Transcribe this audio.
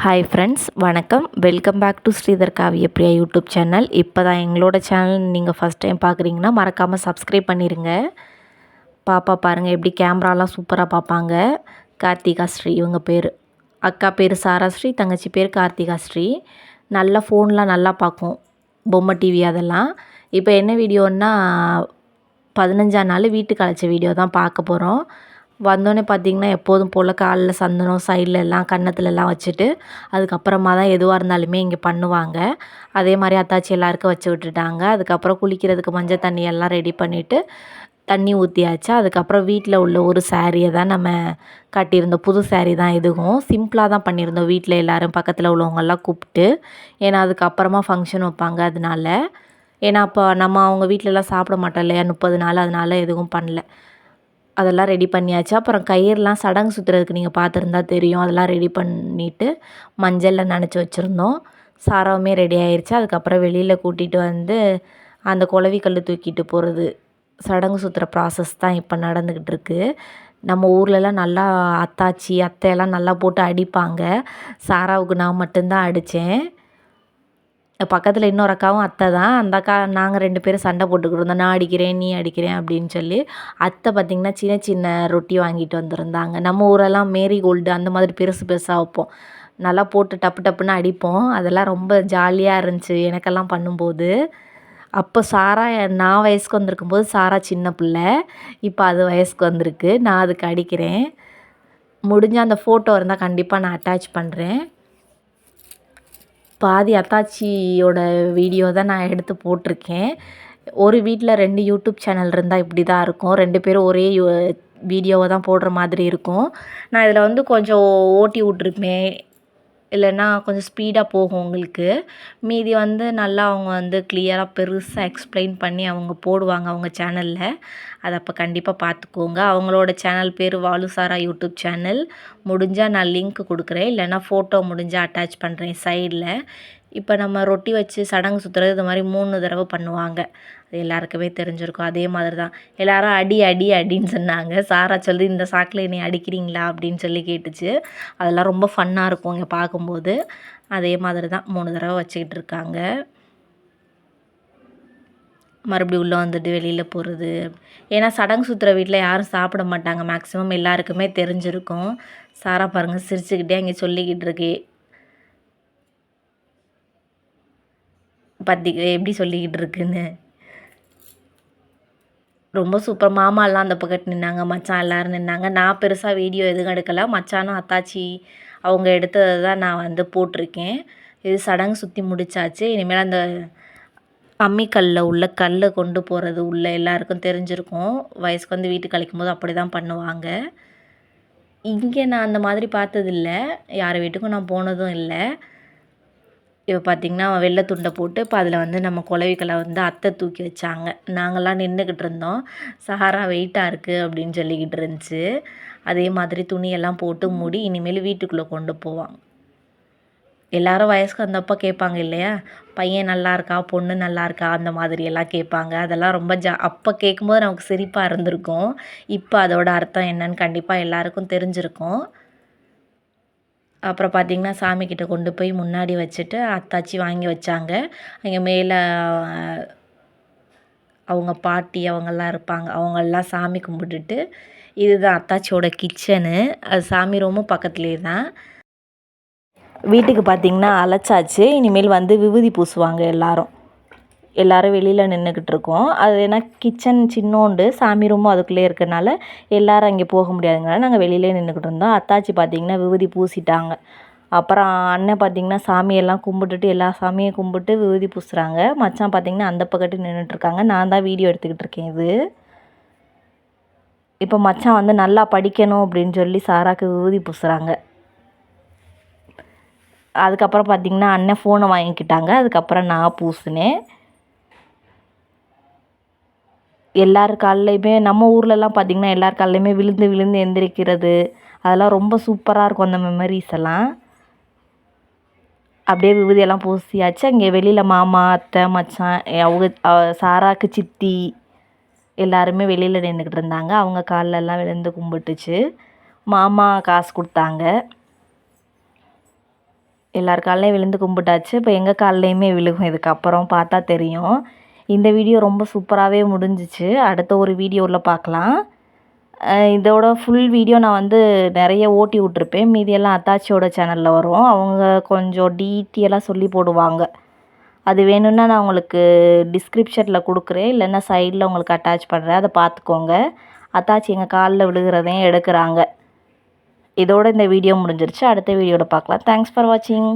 Hi friends, வணக்கம். Welcome back to Sridhar காவிய Priya YouTube channel. இப்போ தான் எங்களோட சேனல் நீங்கள் ஃபஸ்ட் டைம் பார்க்குறீங்கன்னா மறக்காமல் சப்ஸ்கிரைப் பண்ணிடுங்க. பாப்பா பாருங்கள் எப்படி கேமராலாம் சூப்பராக பார்ப்பாங்க. கார்த்திகா ஸ்ரீ இவங்க பேர். அக்கா பேர் சாராஸ்ரீ, தங்கச்சி பேர் கார்த்திகா ஸ்ரீ. நல்லா ஃபோன்லாம் நல்லா பார்க்கும், பொம்மை டிவி அதெல்லாம். இப்போ என்ன வீடியோன்னா 15ஆம் நாள் வீட்டுக்கு அழைச்ச வீடியோ தான் பார்க்க போகிறோம். வந்தோடனே பார்த்திங்கன்னா எப்போதும் போல் காலில் சந்தனம் சைடில் எல்லாம் கன்னத்துலலாம் வச்சுட்டு அதுக்கப்புறமா தான் எதுவாக இருந்தாலுமே இங்கே பண்ணுவாங்க. அதே மாதிரி அத்தாச்சி எல்லாருக்கும் வச்சு விட்டுட்டாங்க. அதுக்கப்புறம் குளிக்கிறதுக்கு மஞ்சள் தண்ணி எல்லாம் ரெடி பண்ணிவிட்டு தண்ணி ஊற்றியாச்சு. அதுக்கப்புறம் வீட்டில் உள்ள ஒரு சாரியை தான் நம்ம கட்டியிருந்தோம். புது சாரீ தான். இதுவும் சிம்பிளாக தான் பண்ணியிருந்தோம். வீட்டில் எல்லோரும் பக்கத்தில் உள்ளவங்கெல்லாம் கூப்பிட்டு, ஏன்னா அதுக்கப்புறமா ஃபங்க்ஷன் வைப்பாங்க. அதனால ஏன்னா அப்போ நம்ம அவங்க வீட்டிலலாம் சாப்பிட மாட்டோம் இல்லையா 30 நாள், அதனால் எதுவும் பண்ணல. அதெல்லாம் ரெடி பண்ணியாச்சு. அப்புறம் கயிறுலாம் சடங்கு சுற்றுறதுக்கு நீங்கள் பார்த்துருந்தா தெரியும். அதெல்லாம் ரெடி பண்ணிவிட்டு மஞ்சளில் நனைச்சி வச்சுருந்தோம். சாராவுமே ரெடி ஆயிடுச்சு. அதுக்கப்புறம் வெளியில் கூட்டிகிட்டு வந்து அந்த குளவி கல் தூக்கிட்டு போகிறது சடங்கு சுற்றுற ப்ராசஸ் தான் இப்போ நடந்துக்கிட்டு இருக்குது. நம்ம ஊர்லலாம் நல்லா அத்தாச்சி அத்தையெல்லாம் நல்லா போட்டு அடிப்பாங்க. சாராவுக்கு நான் மட்டும்தான் அடித்தேன். பக்கத்தில் இன்னொரு அக்காவும் அத்தை தான். அந்த அக்கா நாங்கள் 2 பேரும் சண்டை போட்டுக்கிட்டு இருந்தோம். நான் அடிக்கிறேன், நீ அடிக்கிறேன் அப்படின்னு சொல்லி. அத்தை பார்த்திங்கன்னா சின்ன சின்ன ரொட்டி வாங்கிட்டு வந்திருந்தாங்க. நம்ம ஊரெல்லாம் மேரி கோல்டு அந்த மாதிரி பெருசு பெருசாக வைப்போம். நல்லா போட்டு டப்பு டப்புன்னு அடிப்போம். அதெல்லாம் ரொம்ப ஜாலியாக இருந்துச்சு எனக்கெல்லாம் பண்ணும்போது. அப்போ சாரா நான் வயசுக்கு வந்திருக்கும்போது சாரா சின்ன பிள்ளை. இப்போ அது வயசுக்கு வந்திருக்கு. நான் அதுக்கு அடிக்கிறேன். முடிஞ்ச அந்த ஃபோட்டோ இருந்தால் கண்டிப்பாக நான் அட்டாச் பண்ணுறேன். பாதி அத்தாச்சியோட வீடியோ தான் நான் எடுத்து போட்டிருக்கேன். ஒரு வீட்டில் 2 யூடியூப் சேனல் இருந்தால் இப்படி தான் இருக்கும். 2 பேரும் ஒரே வீடியோவை தான் போடுற மாதிரி இருக்கும். நான் இதில் வந்து கொஞ்சம் ஓட்டி விட்ருப்பேன், இல்லைன்னா கொஞ்சம் ஸ்பீடாக போகும் உங்களுக்கு. மீதி வந்து நல்லா அவங்க வந்து கிளியராக பெருசாக எக்ஸ்பிளைன் பண்ணி அவங்க போடுவாங்க அவங்க சேனலில். அதை அப்போ கண்டிப்பாக பார்த்துக்கோங்க. அவங்களோட சேனல் பேர் வாலுசாரா யூடியூப் சேனல். முடிஞ்சால் நான் லிங்க் கொடுக்குறேன், இல்லைன்னா ஃபோட்டோ முடிஞ்சால் அட்டாச் பண்ணுறேன் சைடில். இப்போ நம்ம ரொட்டி வச்சு சடங்கு சுற்றுறது இது மாதிரி 3 தடவை பண்ணுவாங்க. அது எல்லாருக்குமே தெரிஞ்சிருக்கும். அதே மாதிரி தான் எல்லாரும் அடி அடி அடின்னு சொன்னாங்க. சாரா சொல்லி இந்த சாக்கில் என்னை அடிக்கிறீங்களா அப்படின்னு சொல்லி கேட்டுச்சு. அதெல்லாம் ரொம்ப ஃபன்னாக இருக்கும் இங்கே பார்க்கும்போது. அதே மாதிரி தான் 3 தடவை வச்சுக்கிட்டு இருக்காங்க. மறுபடியும் உள்ளே வந்துட்டு வெளியில் போகிறது. ஏன்னா சடங்கு சுற்றுற வீட்டில் யாரும் சாப்பிட மாட்டாங்க. மேக்ஸிமம் எல்லாருக்குமே தெரிஞ்சிருக்கும். சாரா பாருங்கள் சிரிச்சுக்கிட்டே அங்கே சொல்லிக்கிட்டு இருக்கே. எப்படி சொல்லிக்கிட்டு இருக்குன்னு. ரொம்ப சூப்பர். மாமாலாம் அந்த பக்கத்து நின்னாங்க, மச்சான் எல்லோரும் நின்னாங்க. நான் பெருசாக வீடியோ எதுவும் எடுக்கலை. மச்சானும் அத்தாச்சி அவங்க எடுத்ததை தான் நான் வந்து போட்டிருக்கேன். இது சடங்கு சுற்றி முடிச்சாச்சு. இனிமேல் அந்த அம்மிக்கல்லில் உள்ள கல்லை கொண்டு போகிறது உள்ள எல்லாருக்கும் தெரிஞ்சிருக்கும். வயசுக்கு வந்து வீட்டுக்கு அழைக்கும்போது அப்படி தான் பண்ணுவாங்க. இங்கே நான் அந்த மாதிரி பார்த்ததில்ல. யார் வீட்டுக்கும் நான் போனதும் இல்லை. இப்போ பார்த்திங்கன்னா வெள்ளை துண்டை போட்டு இப்போ அதில் வந்து நம்ம குளவிகளை வந்து அத்தை தூக்கி வச்சாங்க. நாங்கள்லாம் நின்றுக்கிட்டு இருந்தோம். சஹாரா வெயிட்டாக இருக்குது அப்படின்னு சொல்லிக்கிட்டு இருந்துச்சு. அதே மாதிரி துணியெல்லாம் போட்டு மூடி இனிமேல் வீட்டுக்குள்ளே கொண்டு போவாங்க. எல்லாரும் வயசுக்கு வந்தப்போ கேட்பாங்க இல்லையா, பையன் நல்லா இருக்கா, பொண்ணு நல்லா இருக்கா, அந்த மாதிரியெல்லாம் கேட்பாங்க. அதெல்லாம் ரொம்ப அப்போ கேட்கும்போது நமக்கு சிரிப்பாக இருந்திருக்கும். இப்போ அதோட அர்த்தம் என்னன்னு கண்டிப்பாக எல்லாருக்கும் தெரிஞ்சிருக்கும். அப்புறம் பார்த்திங்கன்னா சாமிக்கிட்ட கொண்டு போய் முன்னாடி வச்சுட்டு அத்தாச்சி வாங்கி வச்சாங்க. அங்கே மேலே அவங்க பாட்டி அவங்கெல்லாம் இருப்பாங்க. அவங்கெல்லாம் சாமி கும்பிட்டுட்டு, இதுதான் அத்தாச்சியோட கிச்சனு. அது சாமி ரூமும் பக்கத்துலேயே தான். வீட்டுக்கு பார்த்திங்கன்னா அழைச்சாச்சு. இனிமேல் வந்து விபூதி பூசுவாங்க எல்லோரும் வெளியில் நின்றுக்கிட்டு இருக்கோம். அது ஏன்னா கிச்சன் சின்னோண்டு, சாமி ரூமும் அதுக்குள்ளே இருக்கிறனால எல்லோரும் அங்கே போக முடியாதுங்கனால நாங்கள் வெளியிலே நின்றுக்கிட்டு இருந்தோம். அத்தாச்சி பார்த்திங்கன்னா விபூதி பூசிட்டாங்க. அப்புறம் அண்ணன் பார்த்திங்கன்னா சாமியெல்லாம் கும்பிட்டுட்டு எல்லா சாமியும் கும்பிட்டு விபூதி பூசுகிறாங்க. மச்சான் பார்த்திங்கன்னா அந்த பக்கத்து நின்றுட்டுருக்காங்க. நான் தான் வீடியோ எடுத்துக்கிட்டு இருக்கேன். இப்போ மச்சான் வந்து நல்லா படிக்கணும் அப்படின்னு சொல்லி சாராக்கு விபூதி பூசுகிறாங்க. அதுக்கப்புறம் பார்த்திங்கன்னா அண்ணன் ஃபோனை வாங்கிக்கிட்டாங்க. அதுக்கப்புறம் நான் பூசினேன். எல்லார் கால்லையுமே நம்ம ஊர்லலாம் பார்த்திங்கன்னா எல்லார் கால்லையுமே விழுந்து விழுந்து எந்திரிக்கிறது அதெல்லாம் ரொம்ப சூப்பராக இருக்கும். அந்த மெமரிஸ் எல்லாம் அப்படியே விபூதியெல்லாம் பூசியாச்சு. அங்கே வெளியில் மாமா அத்தை மச்சான் அவங்க சாராக்கு சித்தி எல்லாருமே வெளியில் நின்றுக்கிட்டு இருந்தாங்க. அவங்க கால்லெல்லாம் விழுந்து கும்பிட்டுச்சு. மாமா காசு கொடுத்தாங்க. எல்லார் கால்லையும் விழுந்து கும்பிட்டாச்சு. இப்போ எங்கள் கால்லையுமே விழுகும். இதுக்கப்புறம் பார்த்தா தெரியும். இந்த வீடியோ ரொம்ப சூப்பராகவே முடிஞ்சிச்சு. அடுத்த ஒரு வீடியோவில் பார்க்கலாம். இதோட ஃபுல் வீடியோ நான் வந்து நிறைய ஓட்டி விட்ருப்பேன். மீதியெல்லாம் அத்தாச்சியோட சேனலில் வரும். அவங்க கொஞ்சம் டீட்டெயிலாக சொல்லி போடுவாங்க. அது வேணும்னா நான் உங்களுக்கு டிஸ்கிரிப்ஷனில் கொடுக்குறேன். இல்லைன்னா சைடில் உங்களுக்கு அட்டாச் பண்ணுறேன். அதை பார்த்துக்கோங்க. அத்தாச்சி எங்கள் காலில் விழுகிறதையும் எடுக்கிறாங்க. இதோட இந்த வீடியோ முடிஞ்சிருச்சு. அடுத்த வீடியோவில் பார்க்கலாம். தேங்க்ஸ் ஃபார் வாட்சிங்.